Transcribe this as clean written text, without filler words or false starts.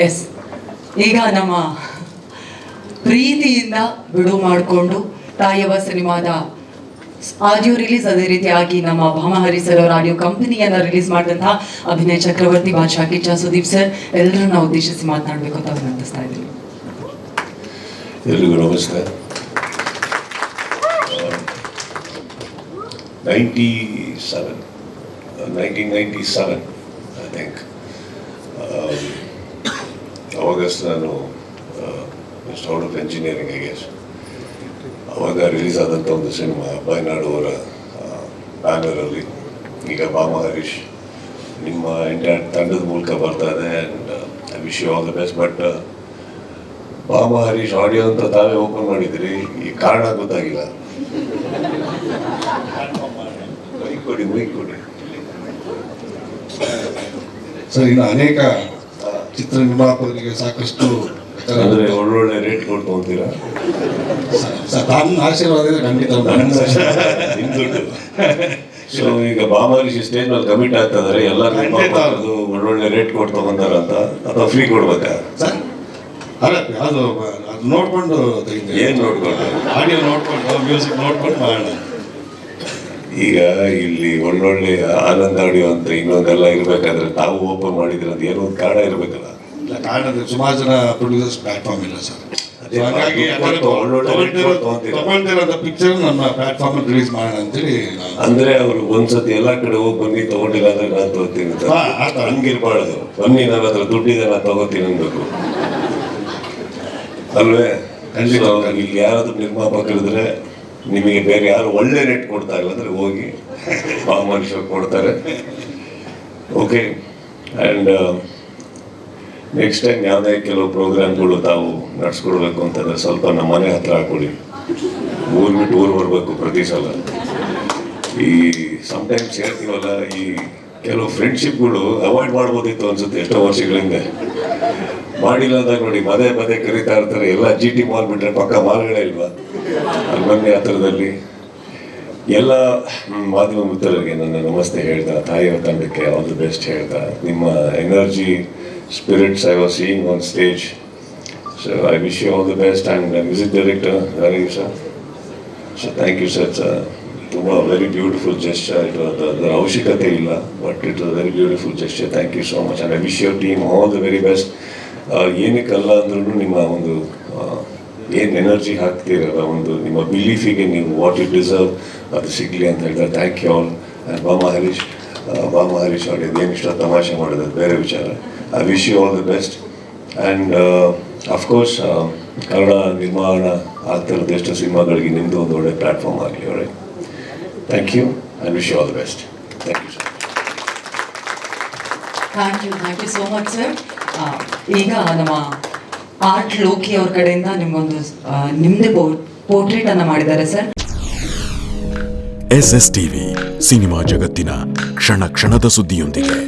S, ಈಗ ನಮ್ಮ ಪ್ರೀತಿಯಿಂದ ಬಿಡುವು ಮಾಡಿಕೊಂಡು ತಾಯವ ಸಿನಿಮಾದ ಆಡಿಯೋ ರಿಲೀಸ್, ಅದೇ ರೀತಿಯಾಗಿ ನಮ್ಮ ಭಾಮಹರಿ ಸರ್ ಅವರ ಆಡಿಯೋ ಕಂಪನಿಯನ್ನು ರಿಲೀಸ್ ಮಾಡಿದಂತಹ ಅಭಿನಯ ಚಕ್ರವರ್ತಿ, ಬಾದ್ಶಾ ಕಿಚ್ಚ, ಸುದೀಪ್ ಸರ್ ಎಲ್ಲರನ್ನ ಉದ್ದೇಶಿಸಿ ಮಾತನಾಡಬೇಕು ಅಂತ ವಿನಂತಿಸ್ತಾ ಇದ್ದೀನಿ. ಎಲ್ರಿಗೂ ನಮಸ್ತೆ. 1997 ಐ ಥಿಂಕ್, ಅವಾಗಸ್ಟ್ ನಾನು just out of engineering I guess. ಅವಾಗ ರಿಲೀಸ್ ಆದಂಥ ಒಂದು ಸಿನಿಮಾ ಅಬ್ಬಾಯಿನಾಡು ಅವರ ಬ್ಯಾನರಲ್ಲಿ. ಈಗ ಭಾಮಹರೀಶ್ ನಿಮ್ಮ ಎಂಟೈರ್ ತಂಡದ ಮೂಲಕ ಬರ್ತಾ ಇದೆ and I wish you all the best. But Bhama Harish audio ಅಂತ ತಾವೇ ಓಪನ್ ಮಾಡಿದ್ರಿ, ಈ ಕಾರಣ ಗೊತ್ತಾಗಿಲ್ಲ. ಮೈಕ್ ಕೊಡಿ. ಸರ್, ಇನ್ನು ಅನೇಕ ಚಿತ್ರ ನಿರ್ಮಾಪಕರಿಗೆ ಸಾಕಷ್ಟು ಅಂದರೆ ಒಳ್ಳೊಳ್ಳೆ ರೇಟ್ ಕೊಡ್ತೀರಾ? ತಮ್ಮ ಆಶೀರ್ವಾದ ಖಂಡಿತ ನಿಮ್ಮ ದುಡ್ಡು. ಸೊ ಈಗ ಭಾಮಹರೀಶ್ ಸ್ಟೇಜ್ ಮೇಲೆ ಕಮಿಟ್ ಆಗ್ತಾ ಇದಾರೆ, ಎಲ್ಲ ನಿರ್ಮಾಪಕರು ಒಳ್ಳೊಳ್ಳೆ ರೇಟ್ ಕೊಡ್ತಗೊಂತಾರ ಅಂತ, ಅಥವಾ ಫ್ರೀ ಕೊಡ್ಬೇಕಾ? ಅಲ್ಲ, ಅದು ನೋಡ್ಕೊಂಡು ಏನು ನೋಡ್ಕೊಂಡು? ಆಡಿಯೋ ನೋಡ್ಕೊಂಡು, ಮ್ಯೂಸಿಕ್ ನೋಡ್ಕೊಂಡು ಮಾಡೋಣ. ಈಗ ಇಲ್ಲಿ ಒಳ್ಳೊಳ್ಳೆ ಆನಂದ್ ಆಡಿಯೋ ಅಂತ ಇನ್ನೊಂದೆಲ್ಲ ಇರ್ಬೇಕಾದ್ರೆ ತಾವು ಓಪನ್ ಮಾಡಿದ್ರೆ ಅದು ಏನೋ ಒಂದು ಕಾರಣ ಇರಬೇಕಲ್ಲ. ಇಲ್ಲ, ಕಾರಣ ಸುಮಾರು ಜನ ಪ್ರೊಡ್ಯೂಸರ್ಸ್ ಪ್ಲಾಟ್ಫಾರ್ಮ್ ಇಲ್ಲ ಸರ್. ಹಾಗಾಗಿ ತಗೊಂಡಿರೋಂಥ ಪಿಕ್ಚರ್ ನಮ್ಮ ಪ್ಲಾಟ್ಫಾರ್ಮ್ ರಿಲೀಸ್ ಮಾಡೋಣ ಅಂತೇಳಿ. ಅಂದ್ರೆ ಅವರು ಒಂದ್ಸತಿ ಎಲ್ಲಾ ಕಡೆ ಹೋಗಿ ಬನ್ನಿ ತಗೊಂಡಿಲ್ಲ ಅಂದ್ರೆ ನಾನು ತಗೋತೀನಿ ಅಂತ ಹಂಗಿರ್ಬಾರ್ದು. ಬನ್ನಿ, ನನ್ನ ಹತ್ರ ದುಡ್ಡಿದೆ, ನಾನು ತಗೋತೀನಿ ಅನ್ಬೇಕು ಅಲ್ವೇ? ಇಲ್ಲಿ ಯಾರಾದ್ರೂ ನಿರ್ಮಾಪಕರಿದ್ರೆ ನಿಮಗೆ ಬೇರೆ ಯಾರು ಒಳ್ಳೆ ರೇಟ್ ಕೊಡ್ತಾ ಇಲ್ಲ ಅಂದ್ರೆ ಹೋಗಿ ಭಾಮಹರೀಶ್ ಕೊಡ್ತಾರೆ. ಓಕೆ. ಆ್ಯಂಡ್ ನೆಕ್ಸ್ಟ್ ಟೈಮ್ ಯಾವುದೇ ಕೆಲವು ಪ್ರೋಗ್ರಾಮ್ಗಳು ತಾವು ನಡೆಸ್ಕೊಡ್ಬೇಕು ಅಂತಂದ್ರೆ ಸ್ವಲ್ಪ ನಮ್ಮ ಮನೆ ಹತ್ರ ಹಾಕೊಳ್ಳಿ. ಊರು ಬಿಟ್ಟು ಊರು ಬರಬೇಕು ಪ್ರತಿ ಸಲ. ಈ ಸಮ್ಟೈಮ್ಸ್ ಹೇಳ್ತೀವಲ್ಲ, ಈ ಕೆಲವು ಫ್ರೆಂಡ್ಶಿಪ್ಗಳು ಅವಾಯ್ಡ್ ಮಾಡ್ಬೋದಿತ್ತು ಅನ್ಸುತ್ತೆ ಎಷ್ಟೋ ವರ್ಷಗಳಿಂದ. ಮಾಡಿಲ್ಲ ಅಂದಾಗ ನೋಡಿ, ಪದೇ ಕರೀತಾ ಇರ್ತಾರೆ. ಎಲ್ಲ GT ಮಾಲ್ ಬಿಟ್ರೆ ಪಕ್ಕ ಮಾಲ್ಗಳೇ ಇಲ್ವಾ? ಅಲ್ಲಿ ಬನ್ನಿ ಹತ್ರದಲ್ಲಿ. ಎಲ್ಲ ಮಾಧ್ಯಮ ಮಿತ್ರರಿಗೆ ನನ್ನ ನಮಸ್ತೆ ಹೇಳ್ತಾ, ತಾಯಿಯ ತಂಡಕ್ಕೆ ಆಲ್ ದಿ ಬೆಸ್ಟ್ ಹೇಳ್ತಾ, ನಿಮ್ಮ energy spirits I was seeing on stage, so I wish you all the best. And music director, where are you, sir? So thank you, sir. It's a very beautiful gesture. The avashyakate illa, but it was a very beautiful gesture. Thank you so much, and I wish your team all the very best. ಏನಕ್ಕಲ್ಲ ಅಂದ್ರೂ ನಿಮ್ಮ ಒಂದು ಏನು energy ಹಾಕ್ತಿರಲ್ಲ, ಒಂದು ನಿಮ್ಮ ಬಿಲೀಫಿಗೆ ನೀವು what you deserve ಅದು ಸಿಗಲಿ ಅಂತ ಹೇಳ್ತಾರೆ. Thank you all. And Bhama Harish ಅವ್ರಿಗೆ ಏನು ಇಷ್ಟ ತಮಾಷೆ ಮಾಡಿದ್ರೆ ಬೇರೆ ವಿಚಾರ. I wish you all the best. And of course, Kannada ನಿರ್ಮಾಣ ಆಗ್ತಿರೋದು ಎಷ್ಟು ಸಿನಿಮಾಗಳಿಗೆ ನಿಮ್ಮದು ಒಂದು ಒಳ್ಳೆ ಪ್ಲಾಟ್ಫಾರ್ಮ್ ಆಗಲಿ. ಅವರೇ thank you and wish you all the best. Thank you sir. Thank you so much sir. ಈಗ ನಮ್ಮ ಆರ್ಟ್ ಲೋಕಿ ಅವ್ರ ಕಡೆಯಿಂದ ನಿಮ್ಮದೇ ಪೋರ್ಟ್ರೇಟ್ ಅನ್ನು ಮಾಡಿದ್ದಾರೆ ಸರ್. SS TV ಸಿನಿಮಾ ಜಗತ್ತಿನ ಕ್ಷಣ ಕ್ಷಣದ ಸುದ್ದಿಯೊಂದಿಗೆ.